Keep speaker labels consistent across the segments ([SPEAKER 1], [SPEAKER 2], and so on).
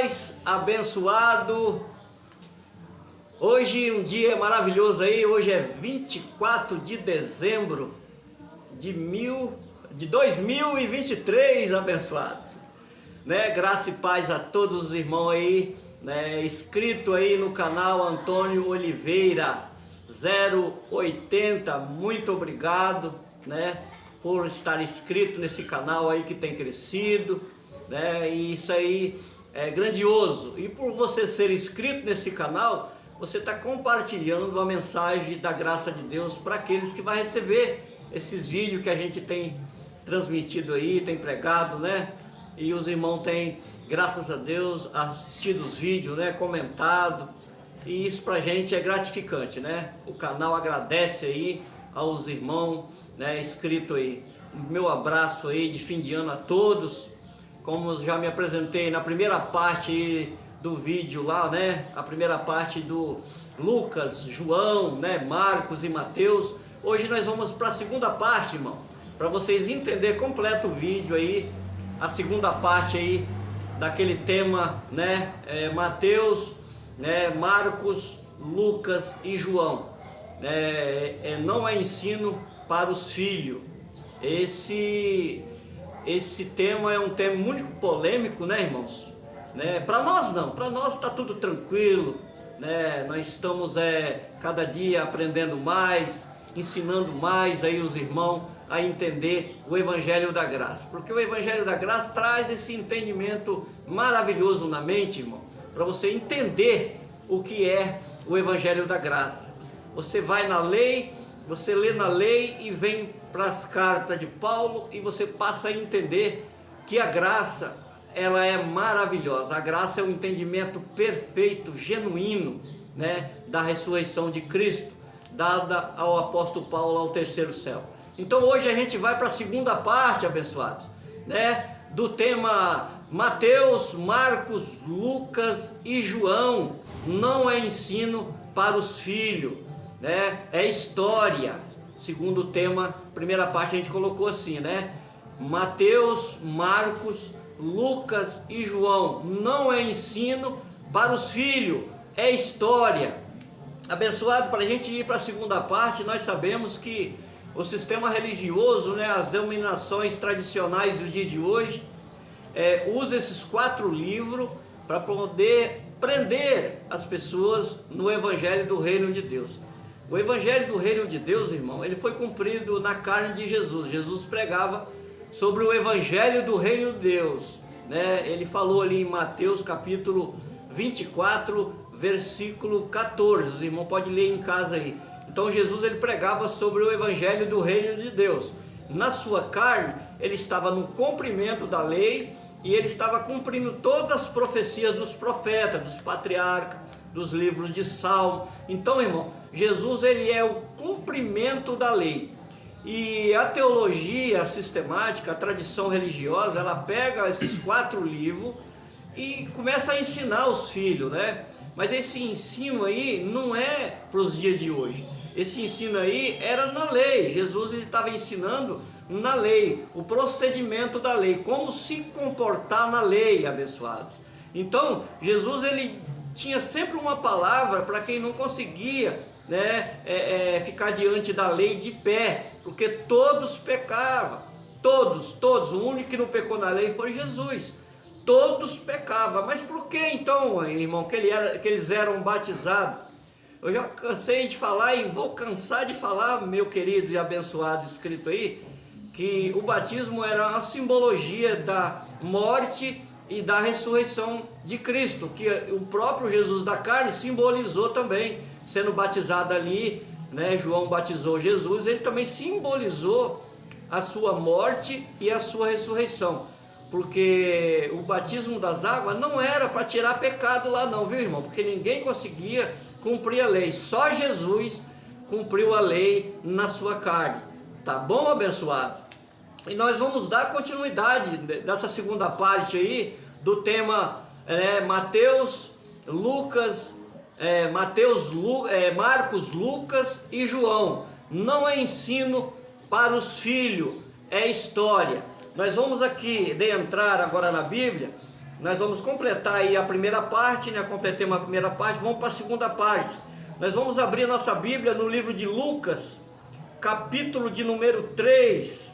[SPEAKER 1] paz, abençoado. Hoje um dia maravilhoso aí, hoje é 24 de dezembro de 2023, abençoados. Né? Graça e paz a todos os irmãos aí, né? Inscrito aí no canal Antônio Oliveira 080, muito obrigado, né? Por estar inscrito nesse canal aí que tem crescido, né? E isso aí é grandioso. E por você ser inscrito nesse canal, você está compartilhando uma mensagem da graça de Deus para aqueles que vão receber esses vídeos que a gente tem transmitido aí, tem pregado, né? E os irmãos têm, graças a Deus, assistido os vídeos, né? Comentado. E isso pra gente é gratificante, né? O canal agradece aí aos irmãos, né, inscrito aí. Meu abraço aí de fim de ano a todos. Como já me apresentei na primeira parte aí do vídeo lá, né? A primeira parte do Lucas, João, né? Marcos e Mateus. Hoje nós vamos para a segunda parte, irmão. Para vocês entenderem completo o vídeo aí. A segunda parte aí daquele tema, né? Mateus, né? Marcos, Lucas e João. Não é ensino para os filhos. Esse tema é um tema muito polêmico, né, irmãos? Né? Para nós não, para nós está tudo tranquilo, né? Nós estamos cada dia aprendendo mais, ensinando mais aí os irmãos a entender o Evangelho da Graça, porque o Evangelho da Graça traz esse entendimento maravilhoso na mente, irmão, para você entender o que é o Evangelho da Graça. Você vai na lei, você lê na lei e vem para as cartas de Paulo e você passa a entender que a graça, ela é maravilhosa. A graça é o entendimento perfeito, genuíno, né, da ressurreição de Cristo, dada ao apóstolo Paulo ao terceiro céu. Então hoje a gente vai para a segunda parte, abençoados, né, do tema Mateus, Marcos, Lucas e João. Não é ensino para os filhos, né, é história. Segundo o tema, primeira parte a gente colocou assim, né? Mateus, Marcos, Lucas e João. Não é ensino para os filhos, é história. Abençoado, para a gente ir para a segunda parte, nós sabemos que o sistema religioso, né, as denominações tradicionais do dia de hoje, usa esses 4 livros para poder prender as pessoas no Evangelho do Reino de Deus. O Evangelho do Reino de Deus, irmão, ele foi cumprido na carne de Jesus. Jesus pregava sobre o Evangelho do Reino de Deus, né? Ele falou ali em Mateus capítulo 24, versículo 14. Os irmãos podem ler em casa aí. Então Jesus, ele pregava sobre o Evangelho do Reino de Deus. Na sua carne, ele estava no cumprimento da lei e ele estava cumprindo todas as profecias dos profetas, dos patriarcas, dos livros de Salmo. Então, irmão, Jesus, ele é o cumprimento da lei. E a teologia sistemática, a tradição religiosa, ela pega esses 4 livros e começa a ensinar os filhos, né? Mas esse ensino aí não é para os dias de hoje. Esse ensino aí era na lei. Jesus estava ensinando na lei, o procedimento da lei, como se comportar na lei, abençoados. Então, Jesus, ele tinha sempre uma palavra para quem não conseguia, né, ficar diante da lei de pé, porque todos pecavam, todos, o único que não pecou na lei foi Jesus. Todos pecavam. Mas por que então, irmão, que eles eram batizados? Eu já cansei de falar e vou cansar de falar, meu querido e abençoado, escrito aí, que o batismo era uma simbologia da morte e da ressurreição de Cristo, que o próprio Jesus da carne simbolizou também, sendo batizado ali, né? João batizou Jesus, ele também simbolizou a sua morte e a sua ressurreição, porque o batismo das águas não era para tirar pecado lá não, viu, irmão? Porque ninguém conseguia cumprir a lei, só Jesus cumpriu a lei na sua carne, tá bom, abençoado? E nós vamos dar continuidade dessa segunda parte aí do tema Mateus, Marcos, Lucas e João. Não é ensino para os filhos, é história. Nós vamos aqui entrar agora na Bíblia nós vamos completar aí a primeira parte, né? Completemos a primeira parte, vamos para a segunda parte. Nós vamos abrir nossa Bíblia no livro de Lucas, capítulo de número 3.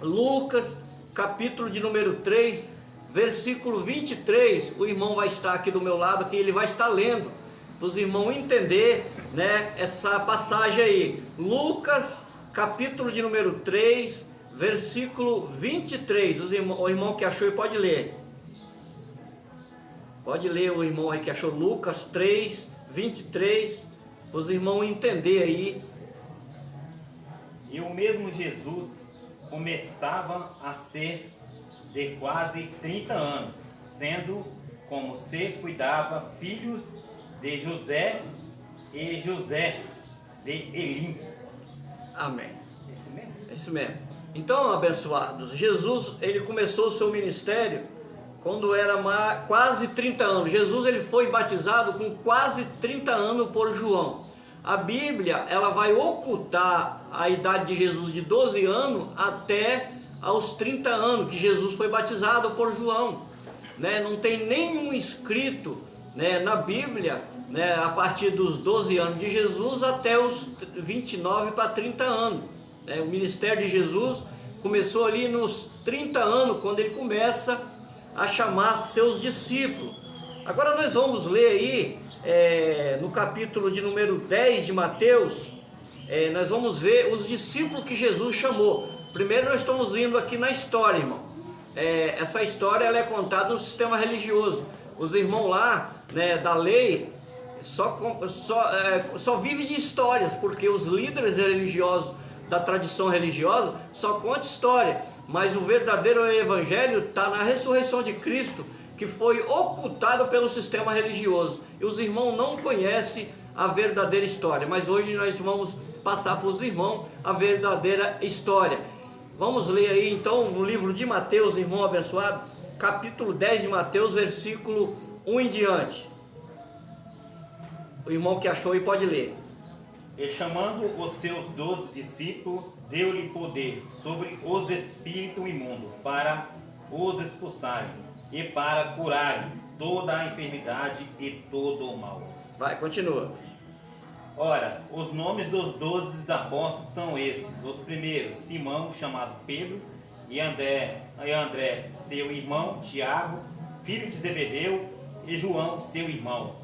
[SPEAKER 1] Lucas, capítulo de número 3, versículo 23. O irmão vai estar aqui do meu lado, que ele vai estar lendo, para os irmãos entender, né, essa passagem aí. Lucas, capítulo de número 3, versículo 23. O irmão que achou pode ler. Pode ler, o irmão aí que achou. Lucas 3, 23. Os irmãos entender aí.
[SPEAKER 2] E o mesmo Jesus começava a ser de quase 30 anos, sendo como se cuidava filhos de José e José de Elim.
[SPEAKER 1] Amém.
[SPEAKER 2] Esse mesmo?
[SPEAKER 1] Esse mesmo. Então, abençoados, Jesus, ele começou o seu ministério quando era quase 30 anos. Jesus, ele foi batizado com quase 30 anos por João. A Bíblia, ela vai ocultar a idade de Jesus de 12 anos até aos 30 anos, que Jesus foi batizado por João, né? Não tem nenhum escrito, né, na Bíblia, né, a partir dos 12 anos de Jesus até os 29 para 30 anos. O ministério de Jesus começou ali nos 30 anos, quando ele começa a chamar seus discípulos. Agora nós vamos ler aí, no capítulo de número 10 de Mateus, nós vamos ver os discípulos que Jesus chamou. Primeiro nós estamos indo aqui na história, irmão. Essa história ela é contada no sistema religioso. Os irmãos lá, né, da lei só vivem de histórias, porque os líderes religiosos da tradição religiosa só contam história. Mas o verdadeiro evangelho está na ressurreição de Cristo, que foi ocultado pelo sistema religioso. E os irmãos não conhecem a verdadeira história. Mas hoje nós vamos passar para os irmãos a verdadeira história. Vamos ler aí então no livro de Mateus, irmão abençoado, capítulo 10 de Mateus, versículo 1 em diante. O irmão que achou aí pode ler.
[SPEAKER 2] E chamando os seus 12 discípulos, deu-lhe poder sobre os espíritos imundos, para os expulsarem e para curarem toda a enfermidade e todo o mal.
[SPEAKER 1] Vai, continua.
[SPEAKER 2] Ora, os nomes dos 12 apóstolos são esses: os primeiros, Simão, chamado Pedro, e André, seu irmão, Tiago, filho de Zebedeu, e João, seu irmão,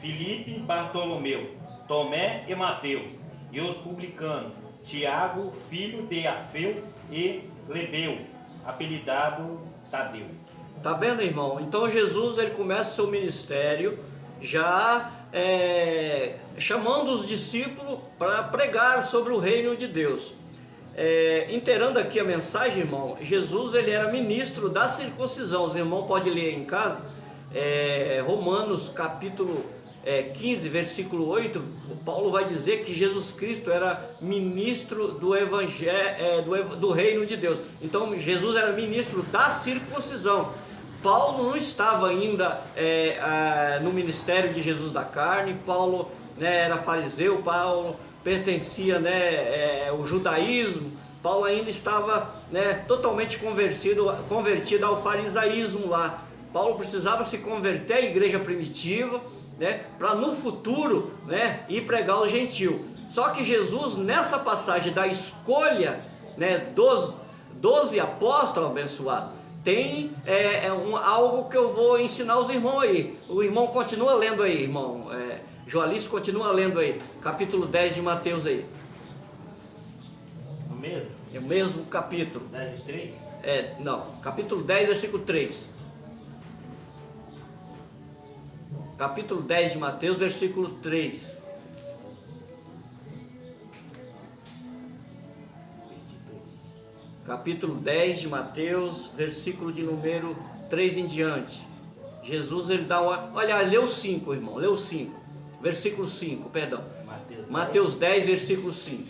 [SPEAKER 2] Filipe, Bartolomeu, Tomé e Mateus, e os publicanos, Tiago, filho de Alfeu, e Lebeu, apelidado Tadeu.
[SPEAKER 1] Tá vendo, irmão? Então Jesus, ele começa o seu ministério já chamando os discípulos para pregar sobre o reino de Deus. Inteirando aqui a mensagem, irmão, Jesus, ele era ministro da circuncisão. Os irmãos podem ler em casa, Romanos capítulo 15, versículo 8, o Paulo vai dizer que Jesus Cristo era ministro do evangelho, do reino de Deus. Então Jesus era ministro da circuncisão. Paulo não estava ainda no ministério de Jesus da carne. Paulo, né, era fariseu. Paulo pertencia, né, ao judaísmo. Paulo ainda estava, né, totalmente convertido ao farisaísmo lá. Paulo precisava se converter à igreja primitiva, né, para no futuro, né, ir pregar aos gentios. Só que Jesus, nessa passagem da escolha, né, dos 12 apóstolos abençoados, tem algo que eu vou ensinar os irmãos aí. O irmão continua lendo aí, irmão. Joalice continua lendo aí, capítulo 10 de Mateus aí.
[SPEAKER 2] O mesmo?
[SPEAKER 1] É o mesmo capítulo.
[SPEAKER 2] 10 de 3?
[SPEAKER 1] Não, capítulo 10, versículo 3. Capítulo 10 de Mateus, versículo 3. Capítulo 10 de Mateus, versículo de número 3 em diante. Jesus, ele dá uma... Olha, leu 5, irmão, leu 5. Versículo 5, perdão. Mateus 10, versículo 5.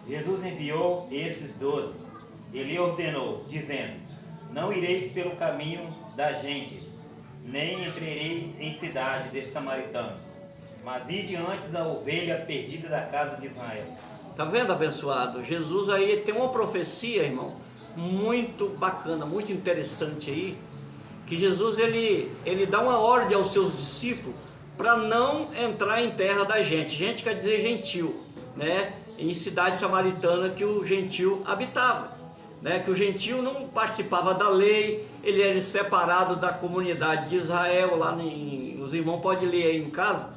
[SPEAKER 2] Jesus enviou esses 12 e lhe ordenou, dizendo: não ireis pelo caminho das gentes, nem entrareis em cidade de samaritano, mas ide antes a ovelha perdida da casa de Israel.
[SPEAKER 1] Tá vendo, abençoado? Jesus aí tem uma profecia, irmão, muito bacana, muito interessante aí, que Jesus ele dá uma ordem aos seus discípulos para não entrar em terra da gente. Gente quer dizer gentil, né? Em cidade samaritana que o gentil habitava, né? Que o gentil não participava da lei, ele era separado da comunidade de Israel. Lá os irmãos podem ler aí em casa,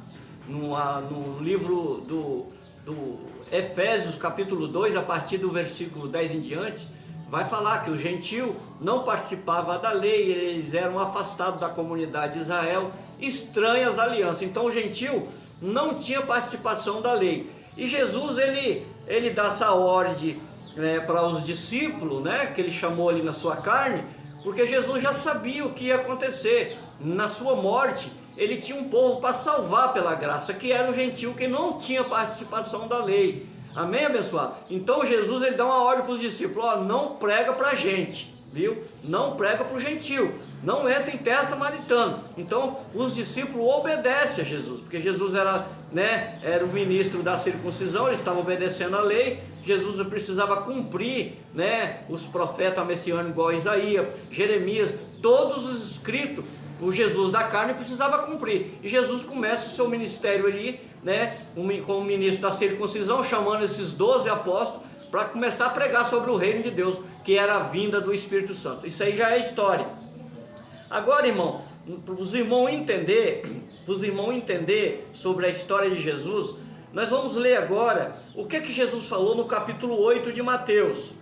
[SPEAKER 1] no livro do Efésios capítulo 2, a partir do versículo 10 em diante, vai falar que o gentil não participava da lei, eles eram afastados da comunidade de Israel, estranhas alianças. Então o gentil não tinha participação da lei. E Jesus ele dá essa ordem, né, para os discípulos, né, que ele chamou ali na sua carne, porque Jesus já sabia o que ia acontecer. Na sua morte, ele tinha um povo para salvar pela graça, que era o gentil que não tinha participação da lei. Amém, abençoado? Então Jesus ele dá uma ordem para os discípulos: ó, não prega para a gente, viu? Não prega para o gentil, não entra em terra samaritana. Então os discípulos obedecem a Jesus, porque Jesus era, né, era o ministro da circuncisão, eles estavam obedecendo a lei. Jesus precisava cumprir, né, os profetas messiânicos igual Isaías, Jeremias, todos os escritos. O Jesus da carne precisava cumprir, e Jesus começa o seu ministério ali, né, como ministro da circuncisão, chamando esses 12 apóstolos para começar a pregar sobre o reino de Deus, que era a vinda do Espírito Santo. Isso aí já é história. Agora, irmão, para os irmãos entender sobre a história de Jesus, nós vamos ler agora o que Jesus falou no capítulo 8 de Mateus.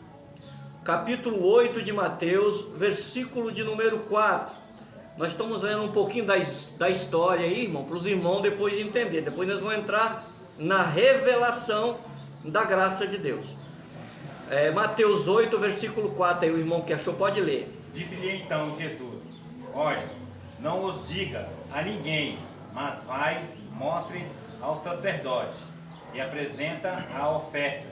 [SPEAKER 1] Capítulo 8 de Mateus, versículo de número 4. Nós estamos vendo um pouquinho da história aí, irmão, para os irmãos depois de entender. Depois nós vamos entrar na revelação da graça de Deus. Mateus 8, versículo 4, aí o irmão que achou pode ler.
[SPEAKER 2] Disse-lhe então Jesus: olha, não os diga a ninguém, mas vai, mostre ao sacerdote e apresenta a oferta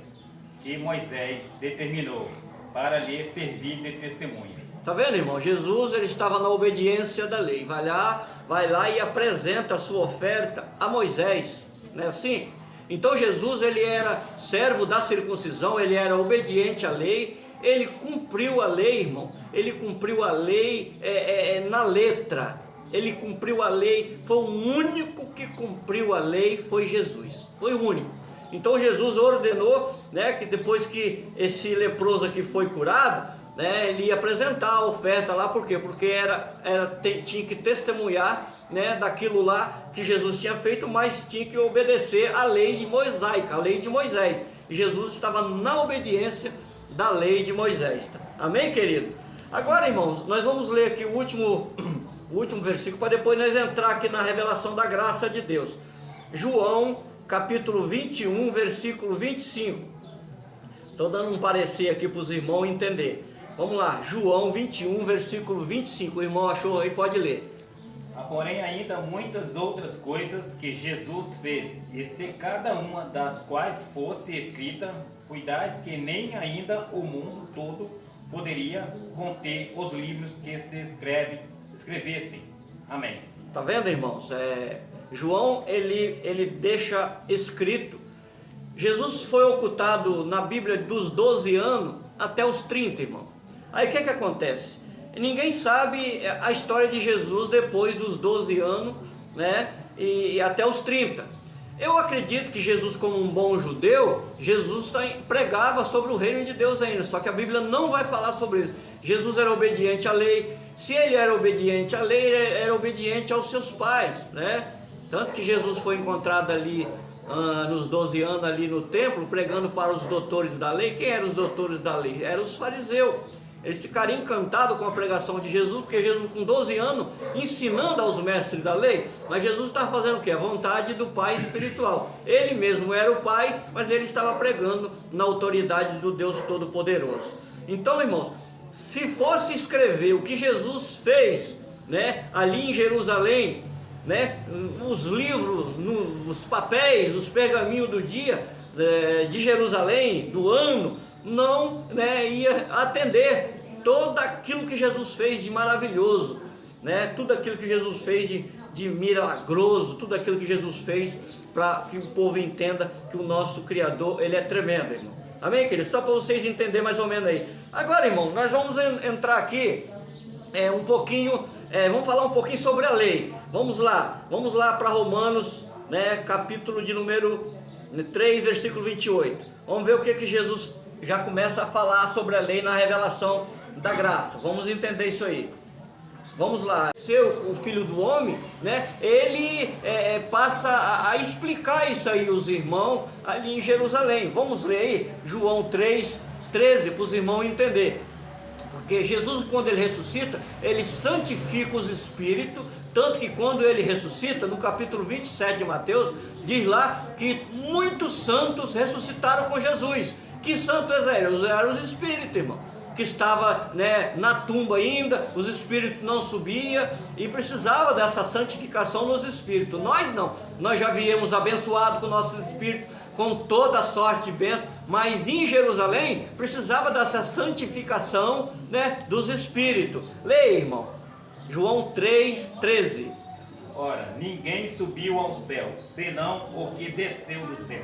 [SPEAKER 2] que Moisés determinou para lhe servir de testemunha.
[SPEAKER 1] Tá vendo, irmão? Jesus ele estava na obediência da lei. Vai lá e apresenta a sua oferta a Moisés, não é assim? Então Jesus ele era servo da circuncisão, ele era obediente à lei, ele cumpriu a lei, irmão. Ele cumpriu a lei na letra. Ele cumpriu a lei. Foi o único que cumpriu a lei, foi Jesus. Foi o único. Então Jesus ordenou, né, que depois que esse leproso aqui foi curado, né, ele ia apresentar a oferta lá. Por quê? Porque tinha que testemunhar, né, daquilo lá que Jesus tinha feito, mas tinha que obedecer à lei de Moisés, a lei de Moisés. E Jesus estava na obediência da lei de Moisés. Tá? Amém, querido? Agora, irmãos, nós vamos ler aqui o último versículo, para depois nós entrar aqui na revelação da graça de Deus. João, capítulo 21, versículo 25. Estou dando um parecer aqui para os irmãos entender. Vamos lá, João 21, versículo 25. O irmão achou aí, pode ler.
[SPEAKER 2] Há, porém, ainda muitas outras coisas que Jesus fez, e se cada uma das quais fosse escrita, cuidais que nem ainda o mundo todo poderia conter os livros que se escrevessem. Amém.
[SPEAKER 1] Tá vendo, irmãos? João, ele deixa escrito. Jesus foi ocultado na Bíblia dos 12 anos até os 30, irmão. Aí o que acontece? Ninguém sabe a história de Jesus depois dos 12 anos, né, e até os 30. Eu acredito que Jesus, como um bom judeu, Jesus pregava sobre o reino de Deus ainda, só que a Bíblia não vai falar sobre isso. Jesus era obediente à lei. Se ele era obediente à lei, ele era obediente aos seus pais, né? Tanto que Jesus foi encontrado ali nos 12 anos ali no templo, pregando para os doutores da lei. Quem eram os doutores da lei? Eram os fariseus. Eles ficaram encantados com a pregação de Jesus, porque Jesus com 12 anos, ensinando aos mestres da lei, mas Jesus estava fazendo o quê? A vontade do Pai espiritual. Ele mesmo era o Pai, mas ele estava pregando na autoridade do Deus Todo-Poderoso. Então, irmãos, se fosse escrever o que Jesus fez, né, ali em Jerusalém, né, os livros, os papéis, os pergaminhos do dia de Jerusalém, do ano, não, né, ia atender todo aquilo que Jesus fez de maravilhoso, né, tudo aquilo que Jesus fez de milagroso, tudo aquilo que Jesus fez para que o povo entenda que o nosso Criador, ele é tremendo, irmão. Amém, queridos? Só para vocês entenderem mais ou menos aí. Agora, irmão, nós vamos entrar aqui um pouquinho Vamos falar um pouquinho sobre a lei. Vamos lá para Romanos, né, capítulo de número 3, versículo 28. Vamos ver o que Jesus já começa a falar sobre a lei na revelação da graça. Vamos entender isso aí. Vamos lá. O Filho do Homem, né, ele passa a explicar isso aí aos irmãos ali em Jerusalém. Vamos ler aí João 3:13 para os irmãos entenderem. Porque Jesus, quando ele ressuscita, ele santifica os espíritos, tanto que quando ele ressuscita, no capítulo 27 de Mateus, diz lá que muitos santos ressuscitaram com Jesus. Que santos eram? Eram os espíritos, irmão, que estava, né, na tumba ainda, os espíritos não subiam e precisava dessa santificação nos espíritos. Nós não, nós já viemos abençoados com nossos espíritos, com toda a sorte de bênção, mas em Jerusalém precisava dessa santificação, né, dos espíritos. Leia, irmão, João 3:13.
[SPEAKER 2] Ora, ninguém subiu ao céu, senão o que desceu do céu,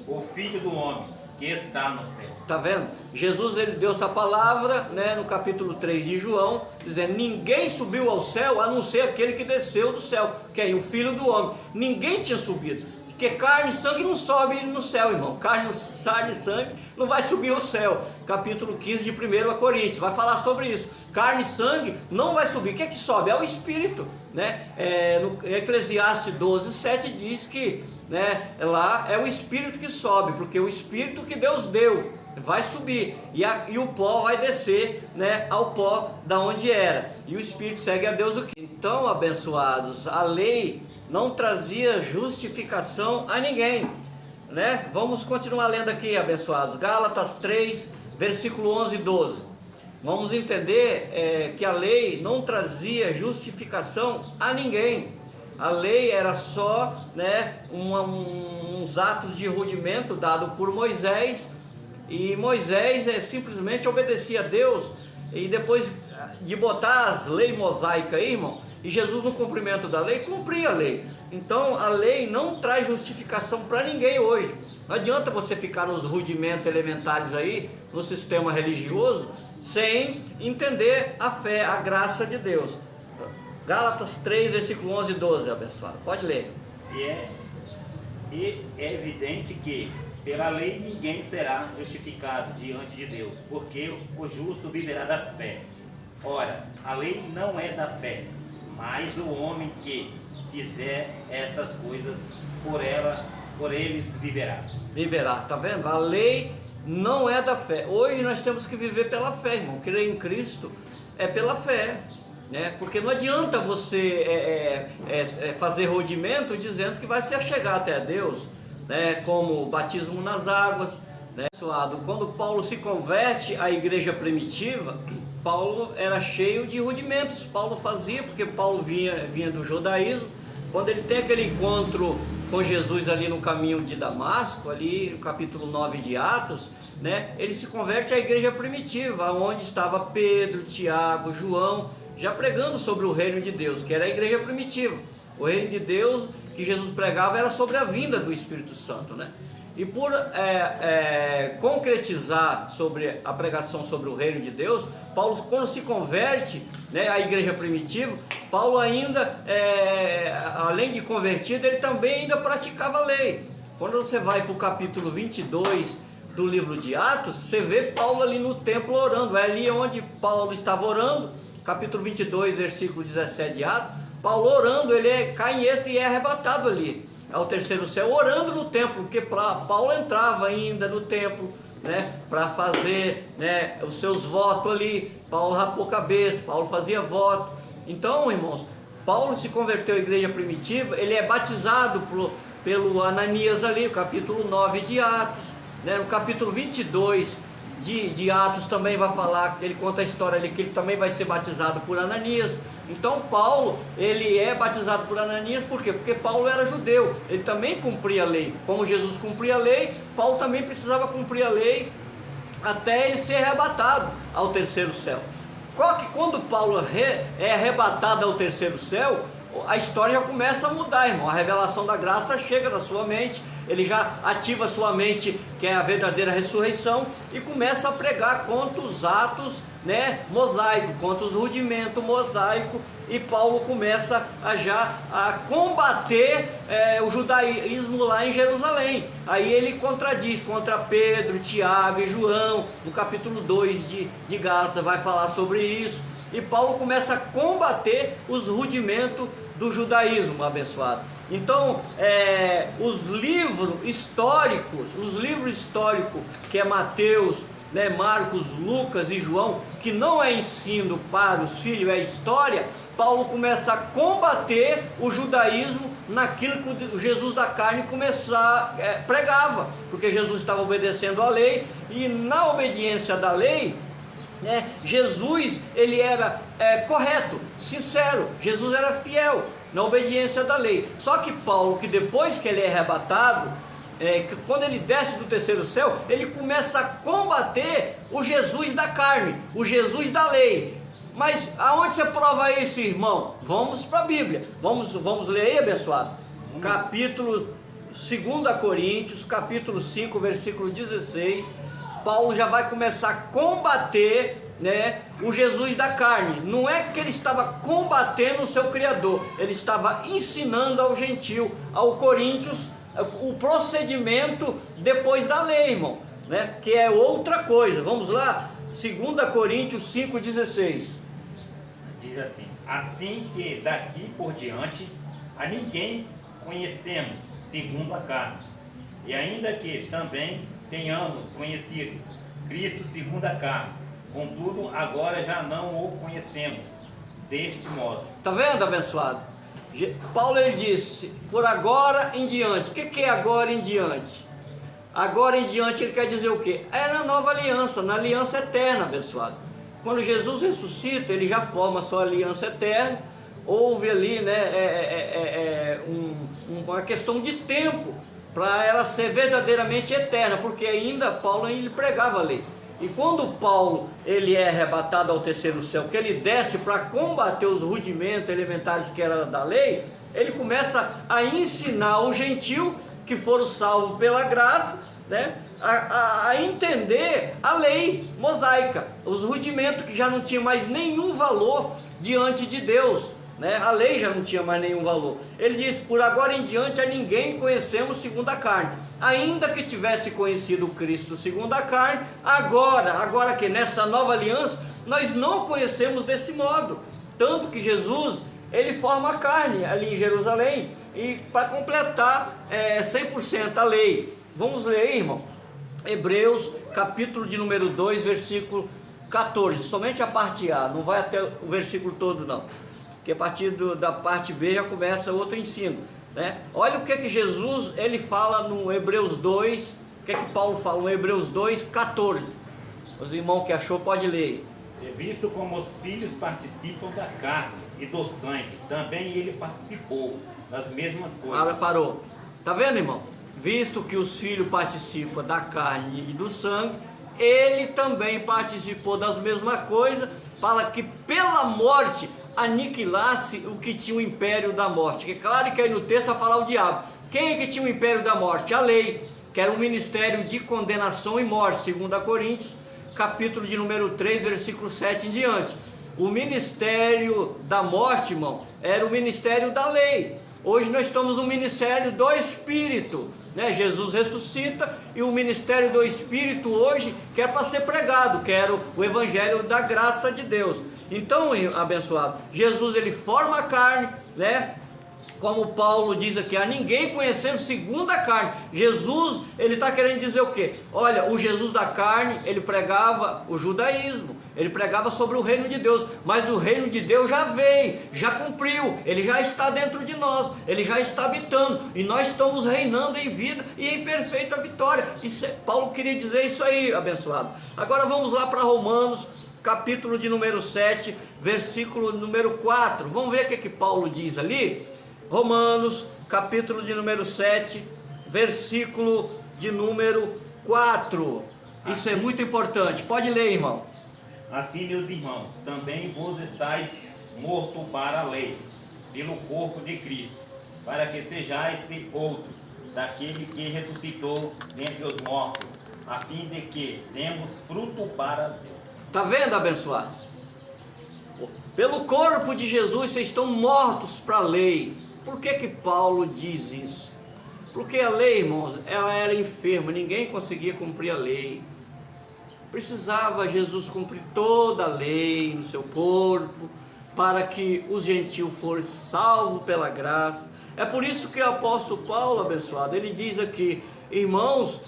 [SPEAKER 2] o Filho do Homem, que está no céu.
[SPEAKER 1] Tá vendo? Jesus, ele deu essa palavra, né, no capítulo 3 de João, dizendo: ninguém subiu ao céu, a não ser aquele que desceu do céu, que é o Filho do Homem. Ninguém tinha subido. Porque carne e sangue não sobe no céu, irmão. Carne e sangue não vai subir ao céu. Capítulo 15 de 1 Coríntios vai falar sobre isso. Carne e sangue não vai subir. O que é que sobe? É o Espírito, né? No Eclesiastes 12:7 diz que, né, lá é o Espírito que sobe, porque o Espírito que Deus deu vai subir e o pó vai descer, né, ao pó da onde era. E o Espírito segue a Deus o que? Então, abençoados, a lei não trazia justificação a ninguém, né? Vamos continuar lendo aqui, abençoados. Gálatas 3, versículo 11 e 12. Vamos entender que a lei não trazia justificação a ninguém. A lei era só, né, uns atos de rudimento dado por Moisés, e Moisés simplesmente obedecia a Deus, e depois de botar as leis mosaicas aí, irmão, e Jesus, no cumprimento da lei, cumpria a lei. Então a lei não traz justificação para ninguém hoje. Não adianta você ficar nos rudimentos elementares aí, no sistema religioso, sem entender a fé, a graça de Deus. Gálatas 3, versículo 11 e 12, abençoado. Pode ler.
[SPEAKER 2] E é evidente que pela lei ninguém será justificado diante de Deus, porque o justo viverá da fé. Ora, a lei não é da fé, mas o homem que fizer estas coisas por eles viverá.
[SPEAKER 1] Viverá, tá vendo? A lei não é da fé. Hoje nós temos que viver pela fé, irmão. Crer em Cristo é pela fé, né? Porque não adianta você fazer rodimento dizendo que vai se achegar até Deus, né? Como o batismo nas águas, né? Quando Paulo se converte à igreja primitiva, Paulo era cheio de rudimentos. Paulo fazia, porque Paulo vinha do judaísmo. Quando ele tem aquele encontro com Jesus ali no caminho de Damasco, ali no capítulo 9 de Atos, né, ele se converte à igreja primitiva, onde estava Pedro, Tiago, João, já pregando sobre o reino de Deus, que era a igreja primitiva. O reino de Deus que Jesus pregava era sobre a vinda do Espírito Santo, né? E por concretizar sobre a pregação sobre o reino de Deus, Paulo, quando se converte, né, à igreja primitiva, Paulo ainda, além de convertido, ele também ainda praticava a lei. Quando você vai para o capítulo 22 do livro de Atos, você vê Paulo ali no templo orando. É ali onde Paulo estava orando, capítulo 22, versículo 17 de Atos. Paulo orando, ele cai em esse e é arrebatado ali ao terceiro céu, orando no templo, porque Paulo entrava ainda no templo, né, para fazer, né, os seus votos ali. Paulo rapou cabeça, Paulo fazia voto. Então, irmãos, Paulo se converteu à igreja primitiva, ele é batizado pelo Ananias ali, no capítulo 9 de Atos, né, no capítulo 22 de Atos também vai falar, ele conta a história ali, que ele também vai ser batizado por Ananias. Então Paulo, ele é batizado por Ananias, por quê? Porque Paulo era judeu, ele também cumpria a lei. Como Jesus cumpria a lei, Paulo também precisava cumprir a lei até ele ser arrebatado ao terceiro céu. Quando Paulo é arrebatado ao terceiro céu, a história já começa a mudar, irmão. A revelação da graça chega na sua mente, ele já ativa a sua mente, que é a verdadeira ressurreição, e começa a pregar contra os atos, né, mosaico, contra os rudimentos mosaico, e Paulo começa a combater o judaísmo lá em Jerusalém. Aí ele contradiz contra Pedro, Tiago e João, no capítulo 2 de Gálatas vai falar sobre isso, e Paulo começa a combater os rudimentos do judaísmo, abençoado. Então, os livros históricos, que é Mateus, né, Marcos, Lucas e João, que não é ensino para os filhos, é história, Paulo começa a combater o judaísmo naquilo que o Jesus da carne pregava, porque Jesus estava obedecendo à lei, e na obediência da lei, né, Jesus ele era correto, sincero, Jesus era fiel na obediência da lei. Só que Paulo, que depois que ele é arrebatado, que quando ele desce do terceiro céu, ele começa a combater o Jesus da carne, o Jesus da lei. Mas aonde você prova isso, irmão? Vamos para a Bíblia, vamos ler aí, abençoado. Capítulo 2 Coríntios, capítulo 5, versículo 16. Paulo já vai começar a combater, né, o Jesus da carne. Não é que ele estava combatendo o seu Criador, ele estava ensinando ao gentio, ao Coríntios, o procedimento depois da lei, irmão, né, que é outra coisa. Vamos lá, 2 Coríntios 5,16.
[SPEAKER 2] Diz assim: assim que daqui por diante a ninguém conhecemos segundo a carne, e ainda que também tenhamos conhecido Cristo segundo a carne, contudo agora já não o conhecemos deste modo.
[SPEAKER 1] Tá vendo, abençoado? Paulo ele disse, por agora em diante. O que é agora em diante? Agora em diante ele quer dizer o quê? É na nova aliança, na aliança eterna, abençoado. Quando Jesus ressuscita, ele já forma a sua aliança eterna. Houve ali, né, uma questão de tempo para ela ser verdadeiramente eterna, porque ainda Paulo ele pregava a lei. E quando Paulo ele é arrebatado ao terceiro céu, que ele desce para combater os rudimentos elementares que era da lei, ele começa a ensinar o gentio que foram salvos pela graça, né, a entender a lei mosaica, os rudimentos que já não tinham mais nenhum valor diante de Deus, né? A lei já não tinha mais nenhum valor. Ele diz, por agora em diante a ninguém conhecemos segundo a carne, ainda que tivesse conhecido Cristo segundo a carne, agora que nessa nova aliança, nós não conhecemos desse modo, tanto que Jesus, ele forma a carne ali em Jerusalém, e para completar 100% a lei. Vamos ler aí, irmão, Hebreus, capítulo de número 2, versículo 14, somente a parte A, não vai até o versículo todo não, porque a partir da parte B já começa outro ensino, né? Olha o que Jesus ele fala no Hebreus 2, o que Paulo fala no Hebreus 2, 14, os irmãos que achou pode ler.
[SPEAKER 2] Visto como os filhos participam da carne e do sangue, também ele participou das mesmas coisas.
[SPEAKER 1] Parou, tá vendo, irmão? Visto que os filhos participam da carne e do sangue, ele também participou das mesmas coisas, para que pela morte aniquilasse o que tinha o império da morte. Que claro que aí no texto vai falar o diabo. Quem é que tinha o império da morte? A lei, que era um ministério de condenação e morte, 2 Coríntios, capítulo de número 3, versículo 7 em diante. O ministério da morte, irmão, era o ministério da lei. Hoje nós estamos no ministério do Espírito, né? Jesus ressuscita e o ministério do Espírito hoje que é para ser pregado, que era o Evangelho da graça de Deus. Então, abençoado, Jesus ele forma a carne, né? Como Paulo diz aqui, a ninguém conhecendo segundo a carne. Jesus, ele está querendo dizer o quê? Olha, o Jesus da carne, ele pregava o judaísmo, ele pregava sobre o reino de Deus, mas o reino de Deus já veio, já cumpriu, ele já está dentro de nós, ele já está habitando, e nós estamos reinando em vida e em perfeita vitória. Paulo queria dizer isso aí, abençoado. Agora vamos lá para Romanos, capítulo de número 7, versículo número 4. Vamos ver o que Paulo diz ali. Romanos, capítulo de número 7, versículo de número 4. Isso é muito importante. Pode ler, irmão.
[SPEAKER 2] Assim, meus irmãos, também vos estáis mortos para a lei, pelo corpo de Cristo, para que sejais de outro, daquele que ressuscitou dentre os mortos, a fim de que demos fruto para Deus.
[SPEAKER 1] Está vendo, abençoados? Pelo corpo de Jesus vocês estão mortos para a lei. Por que Paulo diz isso? Porque a lei, irmãos, ela era enferma, ninguém conseguia cumprir a lei. Precisava Jesus cumprir toda a lei no seu corpo, para que os gentios fossem salvos pela graça. É por isso que o apóstolo Paulo, abençoado, ele diz aqui: irmãos,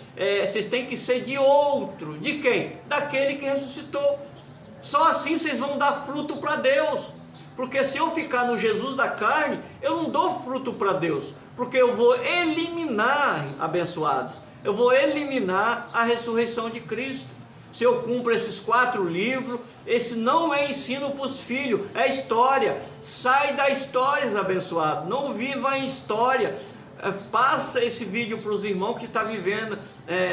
[SPEAKER 1] vocês têm que ser de outro. De quem? Daquele que ressuscitou. Só assim vocês vão dar fruto para Deus. Porque se eu ficar no Jesus da carne, eu não dou fruto para Deus. Porque eu vou eliminar, abençoados, eu vou eliminar a ressurreição de Cristo. Se eu cumpro esses 4 livros, esse não é ensino para os filhos, é história. Sai da história, abençoado. Não viva em história. Passa esse vídeo para os irmãos que estão vivendo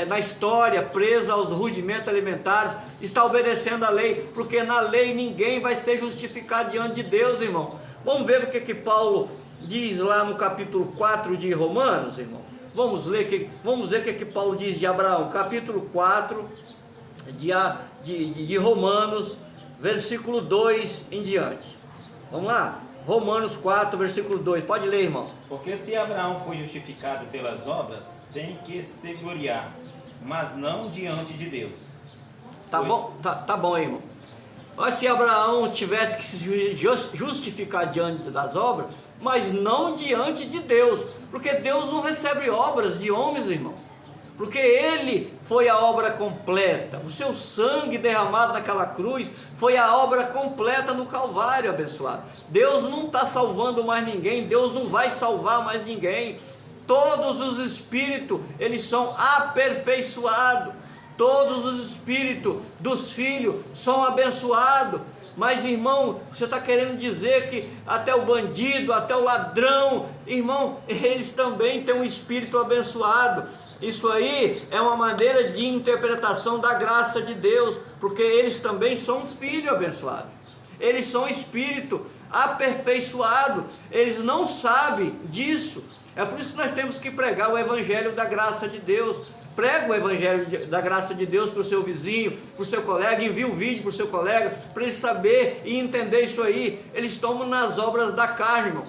[SPEAKER 1] na história, preso aos rudimentos alimentares, está obedecendo a lei, porque na lei ninguém vai ser justificado diante de Deus, irmão. Vamos ver o que Paulo diz lá no capítulo 4 de Romanos, irmão. Vamos ver o que Paulo diz de Abraão, capítulo 4 de Romanos, versículo 2 em diante. Vamos lá? Romanos 4, versículo 2, pode ler, irmão.
[SPEAKER 2] Porque se Abraão foi justificado pelas obras, tem que se gloriar, mas não diante de Deus.
[SPEAKER 1] Tá bom, irmão. Mas se Abraão tivesse que se justificar diante das obras, mas não diante de Deus, porque Deus não recebe obras de homens, irmão. Porque Ele foi a obra completa, o seu sangue derramado naquela cruz foi a obra completa no Calvário, abençoado. Deus não está salvando mais ninguém, Deus não vai salvar mais ninguém. Todos os espíritos, eles são aperfeiçoados, todos os espíritos dos filhos são abençoados. Mas, irmão, você está querendo dizer que até o bandido, até o ladrão, irmão, eles também têm um espírito abençoado. Isso aí é uma maneira de interpretação da graça de Deus, porque eles também são filhos abençoados. Eles são espírito aperfeiçoado, eles não sabem disso. É por isso que nós temos que pregar o evangelho da graça de Deus. Prega o evangelho da graça de Deus para o seu vizinho, para o seu colega, envia o vídeo para o seu colega, para ele saber e entender isso aí. Eles estão nas obras da carne, irmão.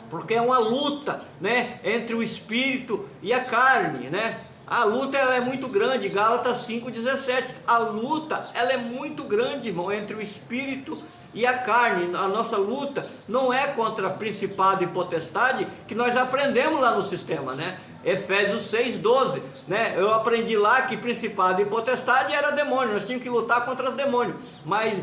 [SPEAKER 1] Porque é uma luta, né, entre o espírito e a carne, né? A luta ela é muito grande, Gálatas 5,17. A luta ela é muito grande, irmão, entre o espírito e a carne. A nossa luta não é contra principado e potestade, que nós aprendemos lá no sistema, né? Efésios 6,12, né? Eu aprendi lá que principado e potestade era demônio, nós tínhamos que lutar contra os demônios, mas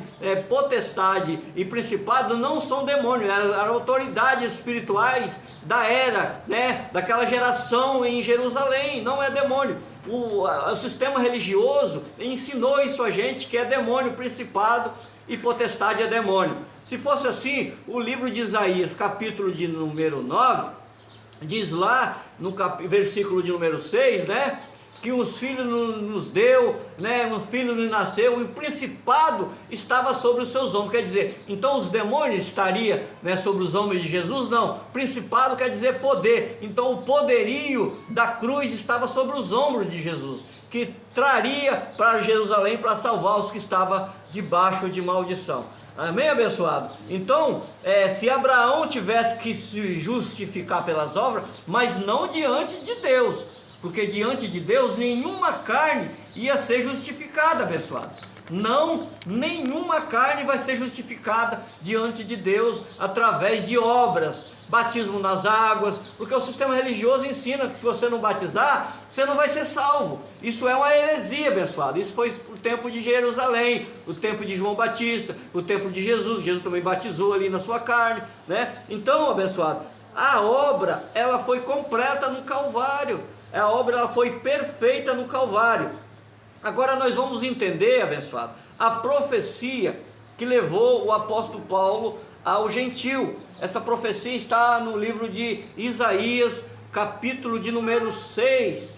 [SPEAKER 1] potestade e principado não são demônios, eram autoridades espirituais da era, né? Daquela geração em Jerusalém, não é demônio. O sistema religioso ensinou isso a gente, que é demônio, principado e potestade é demônio. Se fosse assim, o livro de Isaías, capítulo de número 9, diz lá no versículo de número 6, né, que os filhos nos deu, né, um filho nos nasceu, e o principado estava sobre os seus ombros. Quer dizer, então os demônios estariam, né, sobre os ombros de Jesus? Não, principado quer dizer poder. Então o poderio da cruz estava sobre os ombros de Jesus, que traria para Jerusalém para salvar os que estavam debaixo de maldição. Amém, abençoado? Então, se Abraão tivesse que se justificar pelas obras, mas não diante de Deus, porque diante de Deus nenhuma carne ia ser justificada, abençoado. Não, nenhuma carne vai ser justificada diante de Deus através de obras. Batismo nas águas, porque o sistema religioso ensina que se você não batizar, você não vai ser salvo. Isso é uma heresia, abençoado. Isso foi o tempo de Jerusalém, o tempo de João Batista, o tempo de Jesus. Jesus também batizou ali na sua carne, né? Então, abençoado, a obra ela foi completa no Calvário. A obra ela foi perfeita no Calvário. Agora nós vamos entender, abençoado, a profecia que levou o apóstolo Paulo ao gentil. Essa profecia está no livro de Isaías, capítulo de número 6.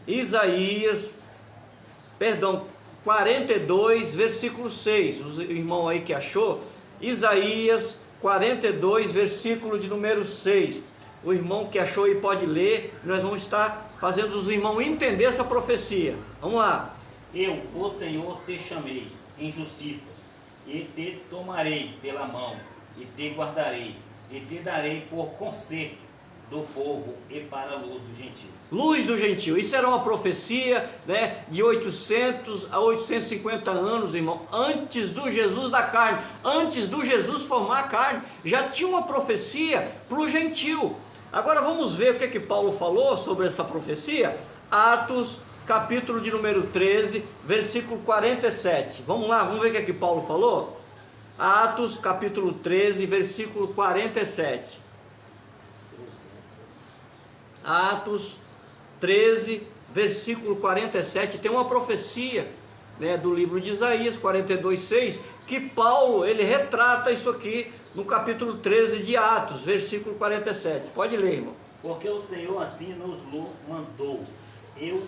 [SPEAKER 1] Isaías, 42, versículo 6. O irmão aí que achou, Isaías 42, versículo de número 6. O irmão que achou aí pode ler. Nós vamos estar fazendo os irmãos entender essa profecia. Vamos lá.
[SPEAKER 2] Eu, o Senhor, te chamei em justiça, e te tomarei pela mão, e te guardarei, e te darei por conserto do povo e para a luz do gentio.
[SPEAKER 1] Luz do gentio. Isso era uma profecia, né, de 800 a 850 anos, irmão, antes do Jesus da carne, antes do Jesus formar a carne, já tinha uma profecia para o gentio. Agora vamos ver o que Paulo falou sobre essa profecia. Atos, capítulo de número 13, versículo 47. Vamos lá, vamos ver o que Paulo falou? Atos, capítulo 13, versículo 47. Atos 13, versículo 47, tem uma profecia, né, do livro de Isaías 42:6, que Paulo, ele retrata isso aqui no capítulo 13 de Atos, versículo 47. Pode ler, irmão.
[SPEAKER 2] Porque o Senhor assim nos mandou, eu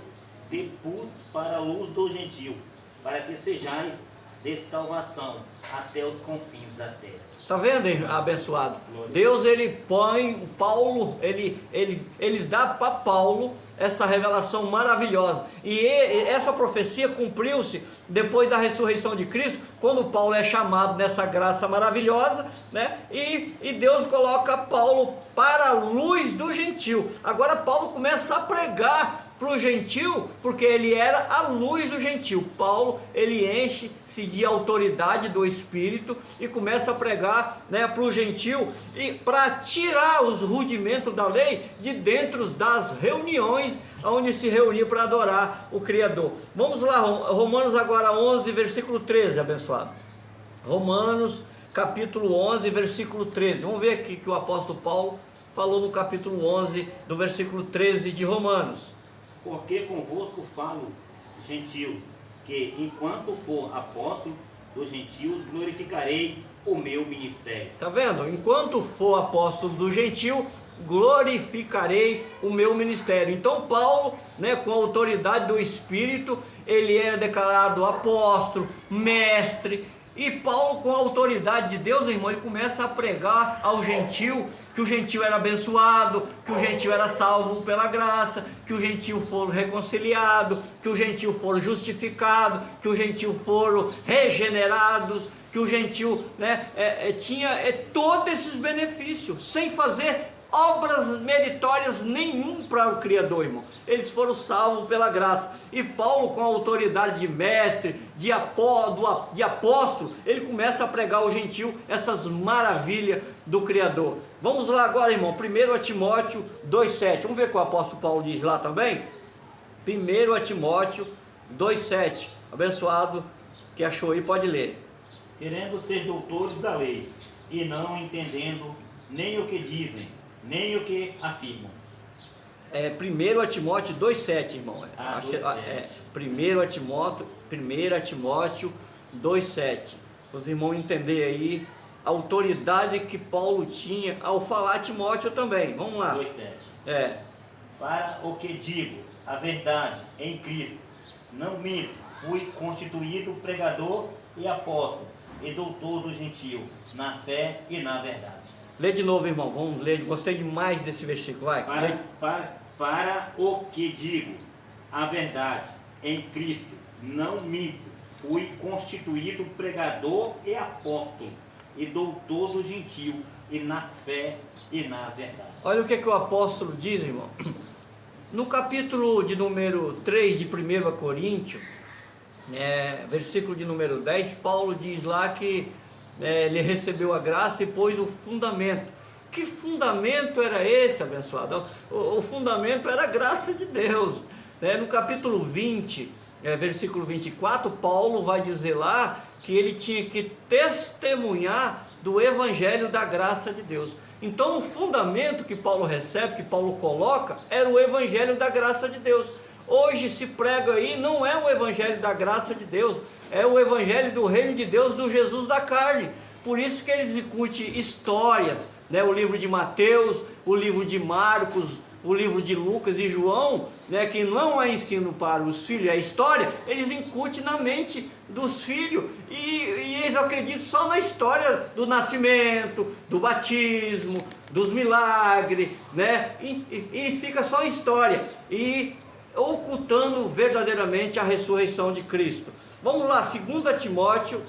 [SPEAKER 2] te pus para a luz do gentio, para que sejais de salvação até os confins da terra.
[SPEAKER 1] Tá vendo, abençoado? Deus, ele põe Paulo, ele dá para Paulo essa revelação maravilhosa. E essa profecia cumpriu-se depois da ressurreição de Cristo, quando Paulo é chamado nessa graça maravilhosa, né? E Deus coloca Paulo para a luz do gentio. Agora Paulo começa a pregar para o gentio, porque ele era a luz do gentio. Paulo, ele enche-se de autoridade do Espírito e começa a pregar, né, para o gentio, e para tirar os rudimentos da lei de dentro das reuniões onde se reunia para adorar o Criador. Vamos lá, Romanos agora 11, versículo 13, abençoado. Romanos capítulo 11, versículo 13. Vamos ver aqui que o apóstolo Paulo falou no capítulo 11, do versículo 13 de Romanos.
[SPEAKER 2] Porque convosco falo, gentios, que enquanto for apóstolo dos gentios, glorificarei o meu ministério.
[SPEAKER 1] Tá vendo? Enquanto for apóstolo do gentio, glorificarei o meu ministério. Então Paulo, né, com a autoridade do Espírito, ele é declarado apóstolo, mestre. E Paulo, com a autoridade de Deus, irmão, ele começa a pregar ao gentio que o gentio era abençoado, que o gentio era salvo pela graça, que o gentio foram reconciliado, que o gentio foram justificado, que o gentio foram regenerados, que o gentio, né, tinha todos esses benefícios, sem fazer obras meritórias nenhum para o Criador, irmão. Eles foram salvos pela graça. E Paulo, com a autoridade de mestre, de apóstolo, ele começa a pregar ao gentio essas maravilhas do Criador. Vamos lá agora, irmão, 1 Timóteo 2,7. Vamos ver o que o apóstolo Paulo diz lá também? 1 Timóteo 2,7. Abençoado que achou aí, pode ler.
[SPEAKER 2] Querendo ser doutores da lei, e não entendendo nem o que dizem, nem o que afirmam.
[SPEAKER 1] 1 Timóteo 2,7, irmão. 1 Timóteo 2,7. Os irmãos entender aí a autoridade que Paulo tinha ao falar a Timóteo também. Vamos lá.
[SPEAKER 2] 2,7. Para o que digo, a verdade em Cristo, não minto, fui constituído pregador e apóstolo, e doutor do gentio, na fé e na verdade.
[SPEAKER 1] Lê de novo, irmão, vamos ler. Gostei demais desse versículo. Vai.
[SPEAKER 2] Para o que digo, a verdade em Cristo, não minto, fui constituído pregador e apóstolo, e doutor do gentio, e na fé e na verdade.
[SPEAKER 1] Olha o que o apóstolo diz, irmão. No capítulo de número 3 de 1 Coríntios, versículo de número 10, Paulo diz lá que ele recebeu a graça e pôs o fundamento. Que fundamento era esse, abençoado? O fundamento era a graça de Deus. No capítulo 20, versículo 24, Paulo vai dizer lá que ele tinha que testemunhar do evangelho da graça de Deus. Então o fundamento que Paulo recebe, que Paulo coloca, era o evangelho da graça de Deus. Hoje se prega aí, não é o evangelho da graça de Deus, é o evangelho do reino de Deus, do Jesus da carne. Por isso que ele discute histórias, o livro de Mateus, o livro de Marcos, o livro de Lucas e João, né, que não é ensino para os filhos, é história, eles incutem na mente dos filhos e eles acreditam só na história do nascimento, do batismo, dos milagres, né? E eles ficam só em história e ocultando verdadeiramente a ressurreição de Cristo. Vamos lá, 2 Timóteo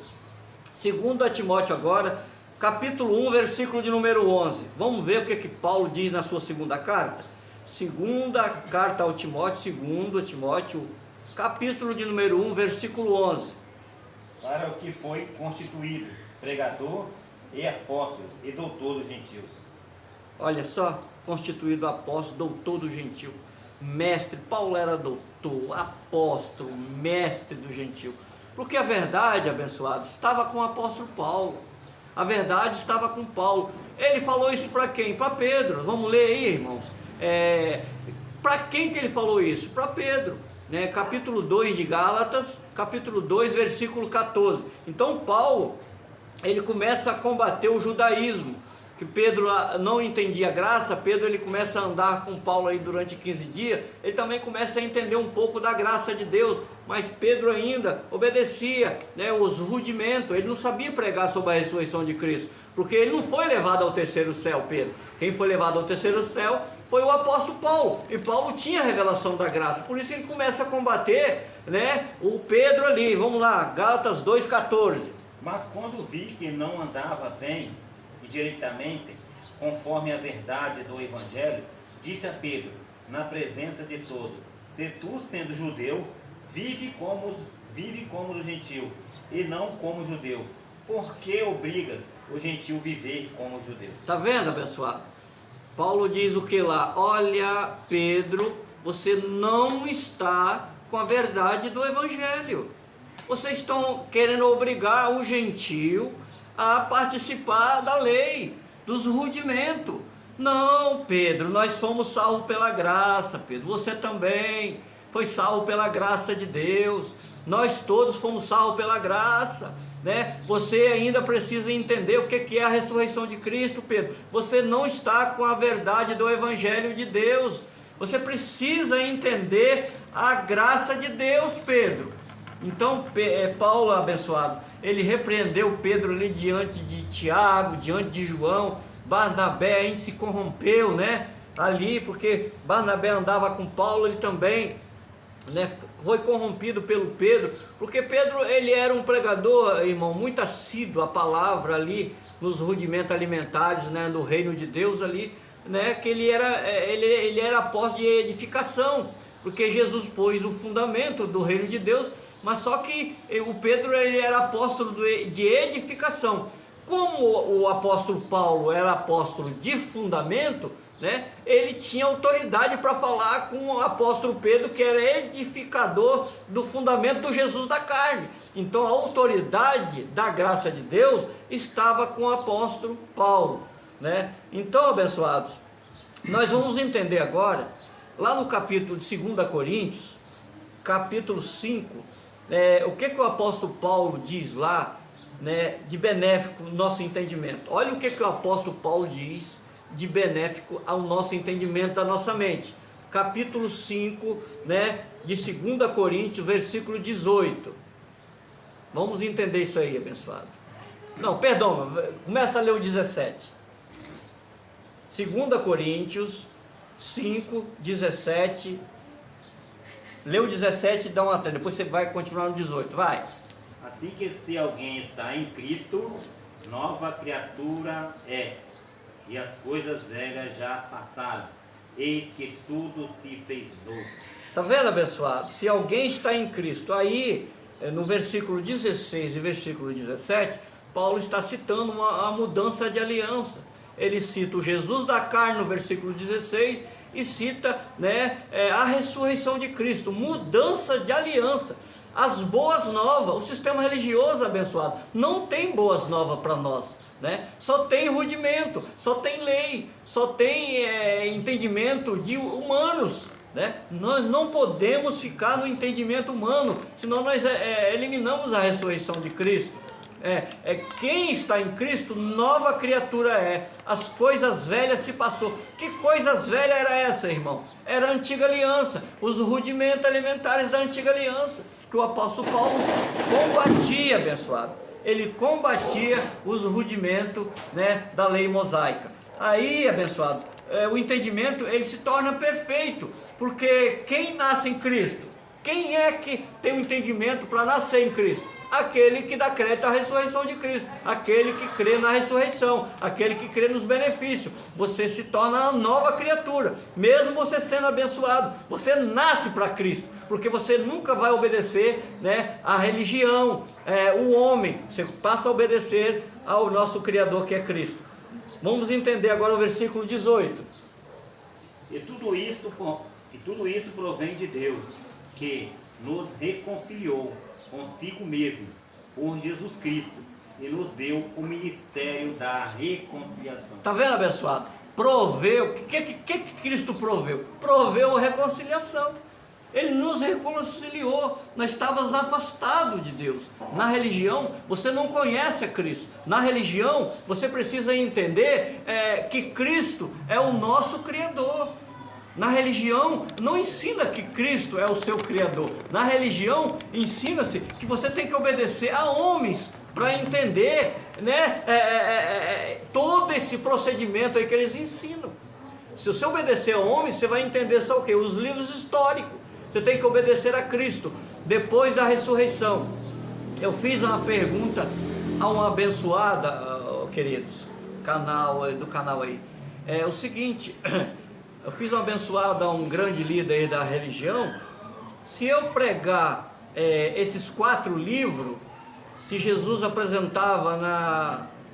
[SPEAKER 1] agora, capítulo 1, versículo de número 11. Vamos ver o que Paulo diz na sua segunda carta. Segunda carta ao Timóteo, 2 Timóteo, capítulo de número 1, versículo 11.
[SPEAKER 2] Para o que foi constituído pregador e apóstolo e doutor dos gentios.
[SPEAKER 1] Olha só, constituído apóstolo, doutor do gentil, mestre. Paulo era doutor, apóstolo, mestre do gentil. Porque a verdade, abençoados, estava com o apóstolo Paulo. A verdade estava com Paulo. Ele falou isso para quem? Para Pedro. Vamos ler aí, irmãos. Para quem que ele falou isso? Para Pedro, né? Capítulo 2 de Gálatas, capítulo 2, versículo 14. Então Paulo, ele começa a combater o judaísmo, que Pedro não entendia a graça. Pedro, ele começa a andar com Paulo aí durante 15 dias, ele também começa a entender um pouco da graça de Deus, mas Pedro ainda obedecia, né, os rudimentos. Ele não sabia pregar sobre a ressurreição de Cristo, porque ele não foi levado ao terceiro céu, Pedro. Quem foi levado ao terceiro céu foi o apóstolo Paulo, e Paulo tinha a revelação da graça, por isso ele começa a combater, né, o Pedro ali. Vamos lá, Gálatas 2,14.
[SPEAKER 2] Mas quando vi que não andava bem e diretamente, conforme a verdade do Evangelho, disse a Pedro, na presença de todos: se tu, sendo judeu, vive como o gentil, e não como judeu, por que obrigas o gentil viver como judeu? Está
[SPEAKER 1] vendo, abençoado? Paulo diz o que lá? Olha, Pedro, você não está com a verdade do Evangelho. Vocês estão querendo obrigar o gentil a participar da lei, dos rudimentos. Não, Pedro, nós fomos salvos pela graça. Pedro, você também foi salvo pela graça de Deus. Nós todos fomos salvos pela graça, né? Você ainda precisa entender o que é a ressurreição de Cristo, Pedro. Você não está com a verdade do Evangelho de Deus. Você precisa entender a graça de Deus, Pedro. Então Paulo, abençoado, ele repreendeu Pedro ali diante de Tiago, diante de João. Barnabé ainda se corrompeu, né, ali, porque Barnabé andava com Paulo, ele também, né, foi corrompido pelo Pedro, porque Pedro, ele era um pregador, irmão, muito assíduo à palavra ali, nos rudimentos alimentares, né, no reino de Deus ali, né, que ele era apóstolo de edificação, porque Jesus pôs o fundamento do reino de Deus. Mas só que o Pedro, ele era apóstolo de edificação. Como o apóstolo Paulo era apóstolo de fundamento, né, ele tinha autoridade para falar com o apóstolo Pedro, que era edificador do fundamento do Jesus da carne. Então a autoridade da graça de Deus estava com o apóstolo Paulo, né? Então, abençoados, nós vamos entender agora, lá no capítulo de 2 Coríntios, capítulo 5, o que o apóstolo Paulo diz lá, né, de benéfico no nosso entendimento. Olha o que o apóstolo Paulo diz de benéfico ao nosso entendimento da nossa mente. Capítulo 5, né, de 2 Coríntios, versículo 18. Vamos entender isso aí, abençoado. Não, perdão, começa a ler o 17. 2 Coríntios 5, 17. Lê o 17 e dá uma trela, depois você vai continuar no 18, vai.
[SPEAKER 2] Assim que se alguém está em Cristo, nova criatura é, e as coisas velhas já passaram, eis que tudo se fez novo.
[SPEAKER 1] Está vendo, abençoado? Se alguém está em Cristo, aí no versículo 16 e versículo 17, Paulo está citando a mudança de aliança. Ele cita o Jesus da carne no versículo 16 e cita, né, a ressurreição de Cristo, mudança de aliança, as boas novas. O sistema religioso, abençoado, não tem boas novas para nós, né? Só tem rudimento, só tem lei, só tem entendimento de humanos, né? Nós não podemos ficar no entendimento humano, senão nós eliminamos a ressurreição de Cristo. quem está em Cristo, nova criatura é. As coisas velhas se passou. Que coisas velhas era essa, irmão? Era a antiga aliança, os rudimentos elementares da antiga aliança, que o apóstolo Paulo combatia, abençoado. Ele combatia os rudimentos, né, da lei mosaica. Aí, abençoado, o entendimento ele se torna perfeito, porque quem nasce em Cristo, quem é que tem o entendimento para nascer em Cristo? Aquele que dá crédito à ressurreição de Cristo, aquele que crê na ressurreição, aquele que crê nos benefícios. Você se torna uma nova criatura, mesmo você sendo abençoado, você nasce para Cristo, porque você nunca vai obedecer, né, à religião, o homem, você passa a obedecer ao nosso Criador que é Cristo. Vamos entender agora o versículo 18.
[SPEAKER 2] E tudo isso provém de Deus, que nos reconciliou consigo mesmo por Jesus Cristo e nos deu o ministério da reconciliação.
[SPEAKER 1] Tá vendo, abençoado? Proveu, o que Cristo proveu? Proveu a reconciliação. Ele nos reconciliou. Nós estávamos afastados de Deus. Na religião, você não conhece a Cristo. Na religião, você precisa entender que Cristo é o nosso Criador. Na religião, não ensina que Cristo é o seu Criador. Na religião, ensina-se que você tem que obedecer a homens para entender, né, todo esse procedimento aí que eles ensinam. Se você obedecer a homens, você vai entender só o quê? Os livros históricos. Você tem que obedecer a Cristo depois da ressurreição. Eu fiz uma pergunta a uma abençoada, queridos, do canal aí. É o seguinte... Eu fiz uma abençoada a um grande líder aí da religião. Se eu pregar esses 4 livros, se Jesus apresentava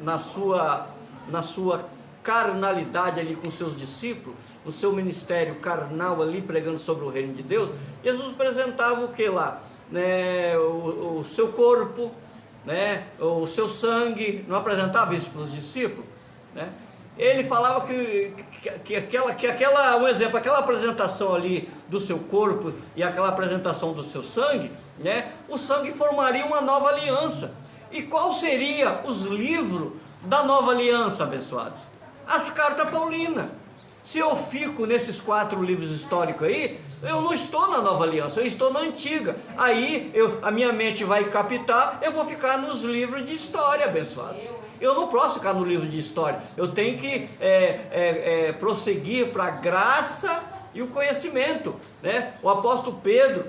[SPEAKER 1] na sua carnalidade ali com seus discípulos, no seu ministério carnal ali pregando sobre o reino de Deus, Jesus apresentava o que lá? O seu corpo, né? O seu sangue, não apresentava isso para os discípulos, né? Ele falava um exemplo, aquela apresentação ali do seu corpo e aquela apresentação do seu sangue, né? O sangue formaria uma nova aliança. E qual seria os livros da nova aliança, abençoados? As cartas paulinas. Se eu fico nesses 4 livros históricos aí, eu não estou na nova aliança, eu estou na antiga. Aí a minha mente vai captar, eu vou ficar nos livros de história, abençoados. Eu não posso ficar no livro de história, eu tenho que prosseguir para a graça e o conhecimento, né? O apóstolo Pedro,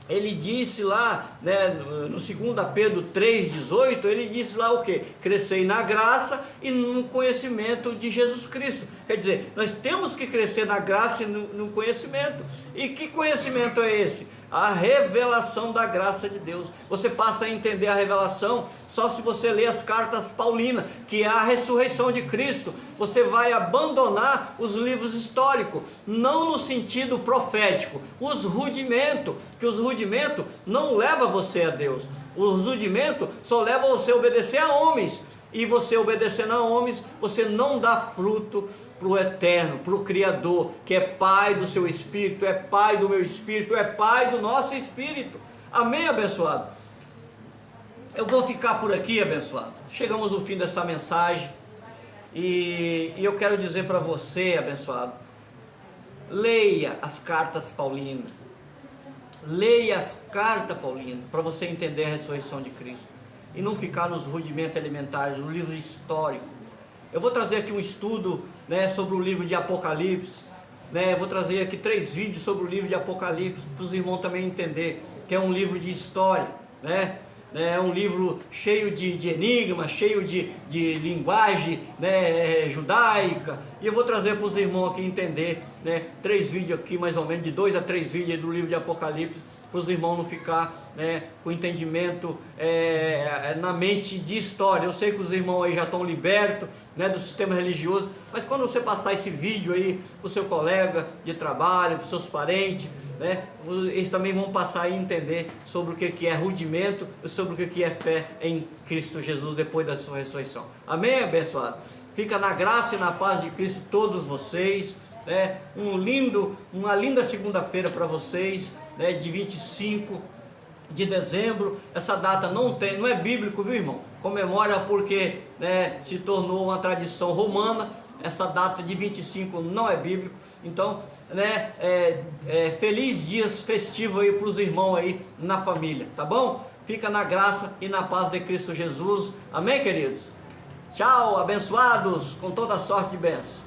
[SPEAKER 1] ele disse lá, né, no 2 Pedro 3,18, ele disse lá o que? Crescei na graça e no conhecimento de Jesus Cristo. Quer dizer, nós temos que crescer na graça e no conhecimento. E que conhecimento é esse? A revelação da graça de Deus. Você passa a entender a revelação só se você ler as cartas paulinas, que é a ressurreição de Cristo. Você vai abandonar os livros históricos, não no sentido profético, os rudimentos, que os rudimentos não levam você a Deus. Os rudimentos só levam você a obedecer a homens, e você obedecendo a homens, você não dá fruto para o eterno, para o Criador, que é Pai do seu Espírito, é Pai do meu Espírito, é Pai do nosso Espírito. Amém, abençoado? Eu vou ficar por aqui, abençoado. Chegamos ao fim dessa mensagem, e eu quero dizer para você, abençoado, leia as cartas paulinas, leia as cartas paulinas, para você entender a ressurreição de Cristo, e não ficar nos rudimentos elementares, no livro histórico. Eu vou trazer aqui um estudo, né, sobre o livro de Apocalipse, né? Eu vou trazer aqui 3 vídeos sobre o livro de Apocalipse, para os irmãos também entender que é um livro de história, né? É um livro cheio de enigmas, cheio de linguagem, né, judaica. E eu vou trazer para os irmãos aqui entender, né, 3 vídeos aqui, mais ou menos, de 2 a 3 vídeos do livro de Apocalipse, para os irmãos não ficar, né, com entendimento na mente de história. Eu sei que os irmãos aí já estão libertos, né, do sistema religioso, mas quando você passar esse vídeo aí para o seu colega de trabalho, para os seus parentes, né, eles também vão passar a entender sobre o que é rudimento e sobre o que é fé em Cristo Jesus depois da sua ressurreição. Amém, abençoado? Fica na graça e na paz de Cristo todos vocês, né? Uma linda segunda-feira para vocês, né, de 25 de dezembro. Essa data não é bíblico, viu, irmão? Comemora porque, né, se tornou uma tradição romana. Essa data de 25 não é bíblico. Então, né, feliz dias festivo aí para os irmãos aí na família, tá bom? Fica na graça e na paz de Cristo Jesus. Amém, queridos? Tchau, abençoados, com toda sorte de bênção.